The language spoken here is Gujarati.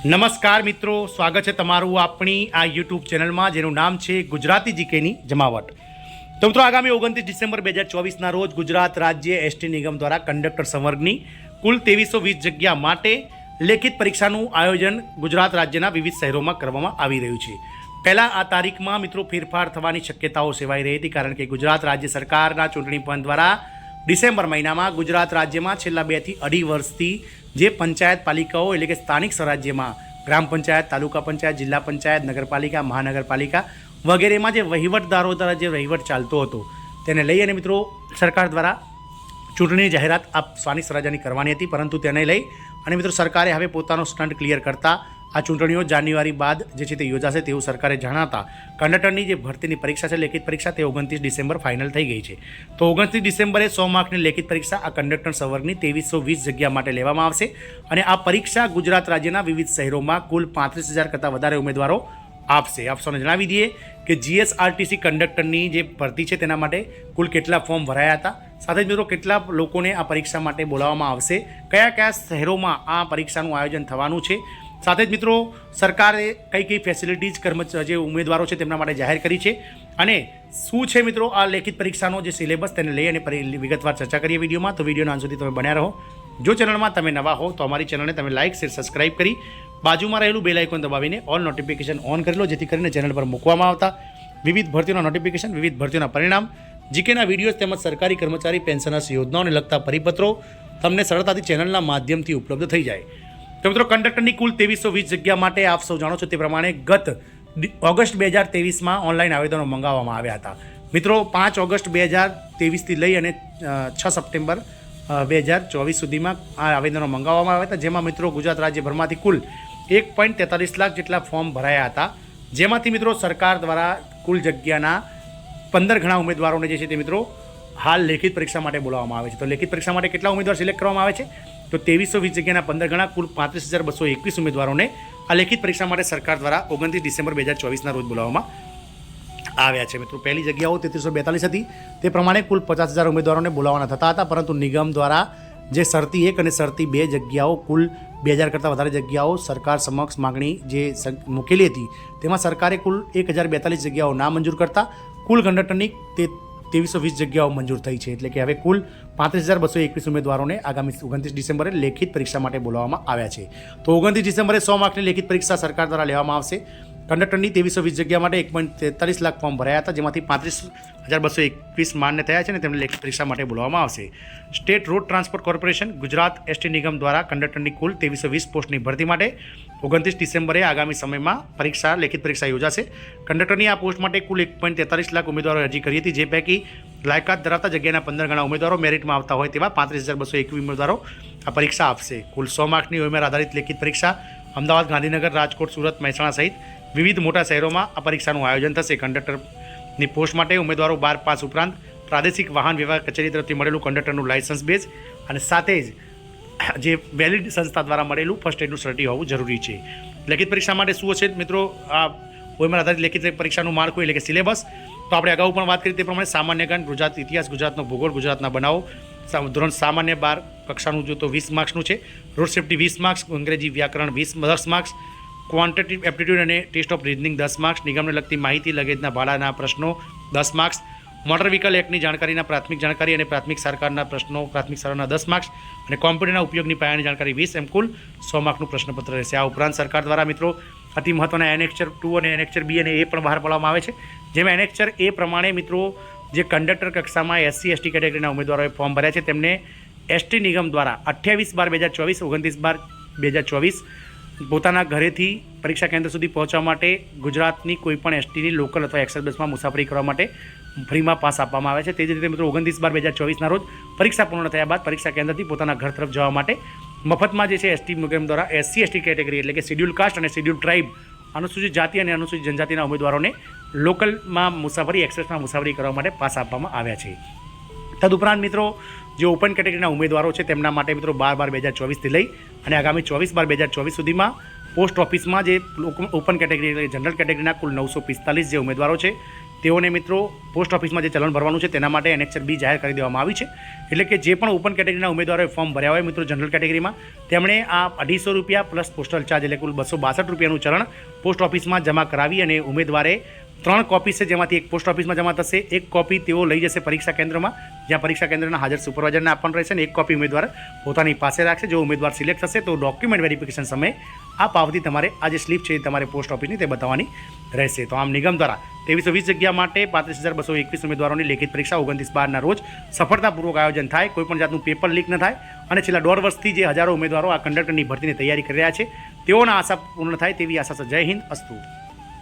નમસ્કાર મિત્રો, સ્વાગત છે તમારું આપણી આ યુટ્યુબ ચેનલમાં જેનું નામ છે ગુજરાતી જીકેની જમાવટ। તો મિત્રો, આગામી 29 ડિસેમ્બર 2024ના રોજ ગુજરાત રાજ્ય એસટી નિગમ દ્વારા કંડક્ટર સંવર્ગની કુલ 2320 જગ્યા માટે લેખિત પરીક્ષાનું આયોજન ગુજરાત રાજ્યના વિવિધ શહેરોમાં કરવામાં આવી રહ્યું છે। પહેલાં આ તારીખમાં મિત્રો ફેરફાર થવાની શક્યતાઓ સેવાઈ રહી હતી, કારણ કે ગુજરાત રાજ્ય સરકારના ચૂંટણી પંચ દ્વારા ડિસેમ્બર મહિનામાં ગુજરાત રાજ્યમાં છેલ્લા 2 થી 2.5 વર્ષથી જે પંચાયત પાલિકાઓ એટલે કે સ્થાનિક સ્વરાજ્યમાં ગ્રામ પંચાયત, તાલુકા પંચાયત, જિલ્લા પંચાયત, નગરપાલિકા, મહાનગરપાલિકા વગેરેમાં જે વહીવટદારો દ્વારા જે વહીવટ ચાલતો હતો તેને લઈ અને મિત્રો સરકાર દ્વારા ચૂંટણીની જાહેરાત આ સ્થાનિક સ્વરાજ્યની કરવાની હતી, પરંતુ તેને લઈ અને મિત્રો સરકારે હવે પોતાનો સ્ટન્ટ ક્લિયર કરતા આ ચૂંટણીઓ જાન્યુઆરી બાદ જે છે તે યોજાશે તેવું સરકારે જણાવતા કંડક્ટરની જે ભરતીની પરીક્ષા છે, લેખિત પરીક્ષા, તે 29 ડિસેમ્બર ફાઇનલ થઈ ગઈ છે। તો 29 ડિસેમ્બરે 100 માર્કની લેખિત પરીક્ષા આ કંડક્ટર સંવર્ગની 2320 જગ્યા માટે લેવામાં આવશે અને આ પરીક્ષા ગુજરાત રાજ્યના વિવિધ શહેરોમાં કુલ 35,000 કરતાં વધારે ઉમેદવારો આપશે। આપ સૌને જણાવી દઈએ કે જીએસઆરટીસી કંડક્ટરની જે ભરતી છે તેના માટે કુલ કેટલા ફોર્મ ભરાયા હતા, સાથે જ મિત્રો કેટલા લોકોને આ પરીક્ષા માટે બોલાવવામાં આવશે, કયા કયા શહેરોમાં આ પરીક્ષાનું આયોજન થવાનું છે, સાથે જ મિત્રો સરકારે કઈ ફેસિલિટીઝ જે ઉમેદવારો છે તેમના માટે જાહેર કરી છે અને શું છે મિત્રો આ લેખિત પરીક્ષાનો જે સિલેબસ તેને લઈ અને વિગતવાર ચર્ચા કરીએ વિડીયોમાં। તો વિડીયોના અંત સુધી તમે બન્યા રહો। જો ચેનલમાં તમે નવા હો તો અમારી ચેનલને તમે લાઇક, શેર, સબસ્ક્રાઇબ કરી બાજુમાં રહેલું બેલ આઇકોન દબાવીને ઓલ નોટિફિકેશન ઓન કરી લો, જેથી કરીને ચેનલ પર મૂકવામાં આવતા વિવિધ ભરતીઓના નોટિફિકેશન, વિવિધ ભરતીઓના પરિણામ, જીકેના વિડીયોઝ તેમજ સરકારી કર્મચારી પેન્શનર્સ યોજનાઓને લગતા પરિપત્રો તમને સરળતાથી ચેનલના માધ્યમથી ઉપલબ્ધ થઈ જાય। તો મિત્રો, કંડક્ટરની કુલ 2320 જગ્યા માટે આપ સૌ જાણો છો તે પ્રમાણે ગત ઓગસ્ટ 2023માં ઓનલાઈન આવેદનો મંગાવવામાં આવ્યા હતા। મિત્રો 5 ઓગસ્ટ 2023થી લઈ અને 6 સપ્ટેમ્બર 2024 સુધીમાં આ આવેદનો મંગાવવામાં આવ્યા હતા, જેમાં મિત્રો ગુજરાત રાજ્યભરમાંથી કુલ 1.43 લાખ જેટલા ફોર્મ ભરાયા હતા, જેમાંથી મિત્રો સરકાર દ્વારા કુલ જગ્યાના 15 ગણા ઉમેદવારોને જે છે તે મિત્રો હાલ લેખિત પરીક્ષા માટે બોલાવવામાં આવે છે। તો લેખિત પરીક્ષા માટે કેટલા ઉમેદવાર સિલેક્ટ કરવામાં આવે છે? તો 2320 જગ્યાના 15 ગણા કુલ 35,221 ઉમેદવારોને આ લેખિત પરીક્ષા માટે સરકાર દ્વારા 29 ડિસેમ્બર 2024ના રોજ બોલાવવામાં આવ્યા છે। મિત્રો, પહેલી જગ્યાઓ 3342 હતી, તે પ્રમાણે કુલ 50,000 ઉમેદવારોને બોલાવવાના થતા હતા, પરંતુ નિગમ દ્વારા જે શરતી 1 અને શરતી 2 જગ્યાઓ કુલ 2000 કરતાં વધારે જગ્યાઓ સરકાર સમક્ષ માગણી જે મૂકેલી હતી તેમાં સરકારે કુલ 1042 જગ્યાઓ ના મંજૂર કરતા કુલ કંડક્ટરની 2320 જગ્યાઓ મંજૂર થઈ છે, એટલે કે હવે કુલ 35,221 ઉમેદવારોને આગામી 29 ડિસેમ્બરે લેખિત પરીક્ષા માટે બોલાવવામાં આવ્યા છે। તો 29 ડિસેમ્બરે 100 માર્કની લેખિત પરીક્ષા સરકાર દ્વારા લેવામાં આવશે। કંડક્ટરની 2320 જગ્યા માટે 1.43 લાખ ફોર્મ ભરાયા હતા, જેમાંથી 35,221 માન્ય થયા છે અને તેમને લેખિત પરીક્ષા માટે બોલાવવામાં આવશે। State road transport corporation Gujarat ST નિગમ દ્વારા કંડક્ટરની કુલ 2320 પોસ્ટની ભરતી માટે 29 ડિસેમ્બરે આગામી સમયમાં લેખિત પરીક્ષા યોજાશે। કંડક્ટરની આ પોસ્ટ માટે કુલ 1.43 લાખ ઉમેદવારોએ અરજી કરી હતી, જે પૈકી લાયકાત ધરાવતા જગ્યાના 15 ગણા ઉમેદવારો મેરિટમાં આવતા હોય તેવા 35,221 ઉમેદવારો આ પરીક્ષા આપશે। કુલ 100 માર્કની ઉમેર આધારિત લેખિત પરીક્ષા અમદાવાદ, ગાંધીનગર, રાજકોટ, સુરત, મહેસાણા સહિત વિવિધ મોટા શહેરોમાં આ પરીક્ષાનું આયોજન થશે। કંડક્ટરની પોસ્ટ માટે ઉમેદવારો 12 પાસ ઉપરાંત પ્રાદેશિક વાહન વ્યવહાર કચેરી તરફથી મળેલું કંડક્ટરનું લાયસન્સ બેઝ અને સાથે જ જે વેલિડ સંસ્થા દ્વારા મળેલું ફર્સ્ટ એડનું સર્ટિ હોવું જરૂરી છે। લેખિત પરીક્ષા માટે શું હશે મિત્રો આ ઉમેર આધારિત લેખિત પરીક્ષાનું માળખું એટલે કે સિલેબસ? તો આપણે અગાઉ પણ વાત કરી તે પ્રમાણે સામાન્ય જ્ઞાન, ગુજરાત ઇતિહાસ, ગુજરાતનો ભૂગોળ, ગુજરાતના બનાવો, ધોરણ સામાન્ય 12 કક્ષાનું જો તો 20 માર્ક્સનું છે, રોડ સેફ્ટી 20 માર્ક્સ, અંગ્રેજી વ્યાકરણ 10 માર્ક્સ, ક્વોન્ટિટેટિવ એપ્ટિટ્યૂડ અને ટેસ્ટ ઓફ રિઝનિંગ 10 માર્ક્સ, નિગમને લગતી માહિતી, લગેજના ભાડાના પ્રશ્નો 10 માર્ક્સ, મોટર વ્હીકલ એક્ટની જાણકારીના પ્રાથમિક જાણકારી અને પ્રાથમિક સરકારના પ્રશ્નો પ્રાથમિક સારના 10 માર્ક્સ અને કોમ્પ્યુટરના ઉપયોગની પાયાની જાણકારી 20, એમ કુલ 100 માર્કનું પ્રશ્નપત્ર રહેશે। આ ઉપરાંત સરકાર દ્વારા મિત્રો અતિ મહત્વના એનેક્ચર 2 અને એનેક્ચર બી અને એ પણ બહાર પાડવામાં આવે છે, જેમાં એનેક્ચર એ પ્રમાણે મિત્રો જે કંડક્ટર કક્ષામાં SC/ST કેટેગરીના ઉમેદવારોએ ફોર્મ ભર્યા છે તેમને એસટી નિગમ દ્વારા 28/12/2024, 29/12/2024 પોતાના ઘરેથી પરીક્ષા કેન્દ્ર સુધી પહોંચવા માટે ગુજરાતની કોઈપણ એસટીની લોકલ અથવા એક્સપ્રેસ બસમાં મુસાફરી કરવા માટે ફ્રીમાં પાસ આપવામાં આવે છે। તે જ રીતે મિત્રો 29/12/2024ના રોજ પરીક્ષા પૂર્ણ થયા બાદ પરીક્ષા કેન્દ્રથી પોતાના ઘર તરફ જવા માટે મફતમાં જે છે એસટી નિગમ દ્વારા SC/ST કેટેગરી એટલે કે શેડ્યુલ કાસ્ટ અને શેડ્યુલ ટ્રાઇબ, અનુસૂચિત જાતિ અને અનુસૂચિત જનજાતિના ઉમેદવારોને લોકલમાં મુસાફરી, એક્સપ્રેસમાં મુસાફરી કરવા માટે પાસ આપવામાં આવ્યા છે। તદુપરાંત મિત્રો જે ઓપન કેટેગરીના ઉમેદવારો છે તેમના માટે મિત્રો 12/12/2024થી લઈ અને આગામી 24/12/2024 સુધીમાં પોસ્ટ ઓફિસમાં જે ઓપન કેટેગરી એટલે જનરલ કેટેગરીના કુલ 945 જે ઉમેદવારો છે તેઓને મિત્રો પોસ્ટ ઓફિસમાં જે ચલણ ભરવાનું છે તેના માટે એનેક્સર બી જાહેર કરી દેવામાં આવી છે. એટલે કે જે પણ ઓપન કેટેગરીના ઉમેદવારોએ ફોર્મ ભર્યા હોય મિત્રો જનરલ કેટેગરીમાં, તેમણે આ 250 રૂપિયા પ્લસ પોસ્ટલ ચાર્જ એટલે કુલ 262 રૂપિયાનું ચલણ પોસ્ટ ઓફિસમાં જમા કરાવી અને ઉમેદવારે 3 કોપી છે જેમાંથી એક પોસ્ટ ઓફિસમાં જમા થશે, એક કોપી તેઓ લઈ જશે પરીક્ષા કેન્દ્રમાં જ્યાં પરીક્ષા કેન્દ્રના હાજર સુપરવાઇઝરને આપવાનું રહેશે અને એક કોપી ઉમેદવાર પોતાની પાસે રાખશે. જો ઉમેદવાર સિલેક્ટ થશે તો ડોક્યુમેન્ટ વેરિફિકેશન સમયે આ પાવતી તમારે આ જે સ્લીપ છે એ તમારે પોસ્ટ ઓફિસની તે બતાવવાની રહેશે. તો આમ નિગમ દ્વારા 2320 જગ્યા માટે 35,221 ઉમેદવારોની લેખિત પરીક્ષા 29/12ના રોજ સફળતાપૂર્વક આયોજન થાય, કોઈપણ જાતનું પેપર લીક ન થાય અને છેલ્લા 1.5 વર્ષથી જે હજારો ઉમેદવારો આ કંડક્ટરની ભરતીની તૈયારી કરી રહ્યા છે તેઓના આશા પૂર્ણ થાય તેવી આશા છે. જય હિન્દ, અસ્તુ.